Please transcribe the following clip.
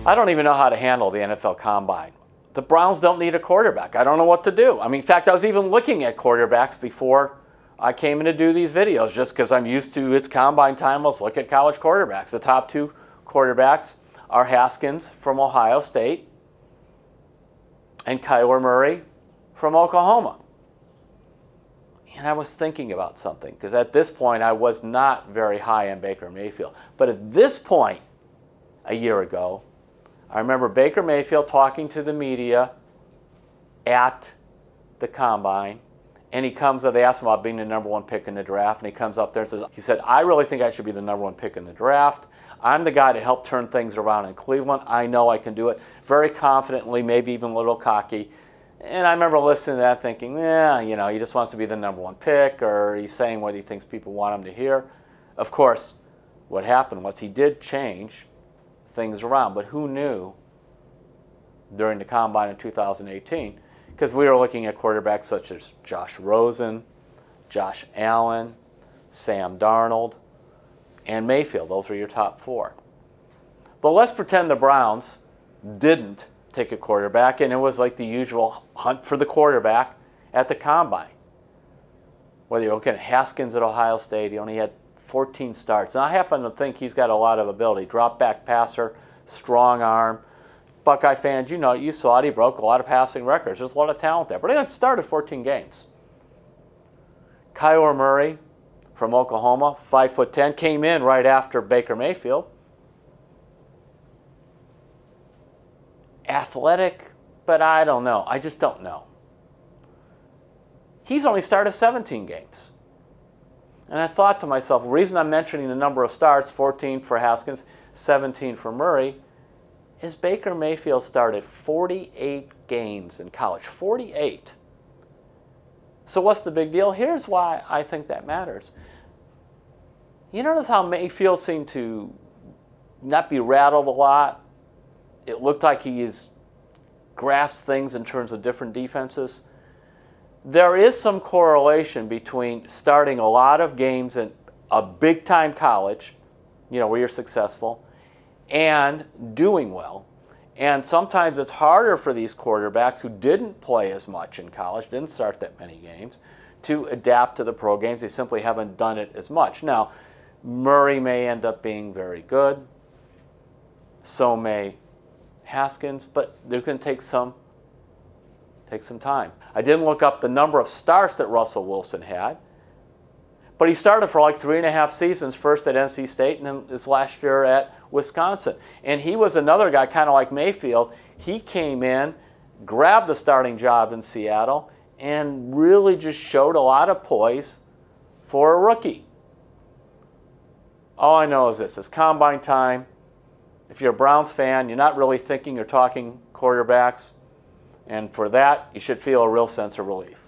I don't even know how to handle the NFL Combine. The Browns don't need a quarterback. I don't know what to do. I mean, in fact, I was even looking at quarterbacks before I came in to do these videos, just because I'm used to it's Combine time. Let's look at college quarterbacks. The top two quarterbacks are Haskins from Ohio State and Kyler Murray from Oklahoma. And I was thinking about something, because at this point I was not very high on Baker Mayfield. But at this point, a year ago, I remember Baker Mayfield talking to the media at the Combine, and he comes up, they asked him about being the #1 pick in the draft, and he comes up there and says, he said, I really think I should be the #1 pick in the draft. I'm the guy to help turn things around in Cleveland. I know I can do it. Very confidently, maybe even a little cocky. And I remember listening to that thinking, yeah, you know, he just wants to be the #1 pick, or he's saying what he thinks people want him to hear. Of course, what happened was he did change things around, but who knew during the Combine in 2018? Because we were looking at quarterbacks such as Josh-Rosen, Josh Allen, Sam-Darnold, and Mayfield. Those were your top four. But let's pretend the Browns didn't take a quarterback, and it was like the usual hunt for the quarterback at the Combine. Whether you're looking at Haskins at Ohio State, he only had 14 starts. And I happen to think he's got a lot of ability. Drop back passer, strong arm. Buckeye fans, you know, you saw it. He broke a lot of passing records. There's a lot of talent there. But he started 14 games. Kyler Murray from Oklahoma, 5'10", came in right after Baker Mayfield. Athletic, but I don't know. I just don't know. He's only started 17 games. And I thought to myself, the reason I'm mentioning the number of starts, 14 for Haskins, 17 for Murray, is Baker Mayfield started 48 games in college. 48. So what's the big deal? Here's why I think that matters. You notice how Mayfield seemed to not be rattled a lot? It looked like he has grasped things in terms of different defenses. There is some correlation between starting a lot of games in a big-time college, you know, where you're successful, and doing well. And sometimes it's harder for these quarterbacks who didn't play as much in college, didn't start that many games, to adapt to the pro games. They simply haven't done it as much. Now, Murray may end up being very good. So may Haskins, but there's going to take some time. I didn't look up the number of starts that Russell Wilson had, but he started for like 3.5 seasons, first at NC State and then his last year at Wisconsin. And he was another guy, kind of like Mayfield. He came in, grabbed the starting job in Seattle, and really just showed a lot of poise for a rookie. All I know is this: it's Combine time. If you're a Browns fan, you're not really thinking or talking quarterbacks. And for that, you should feel a real sense of relief.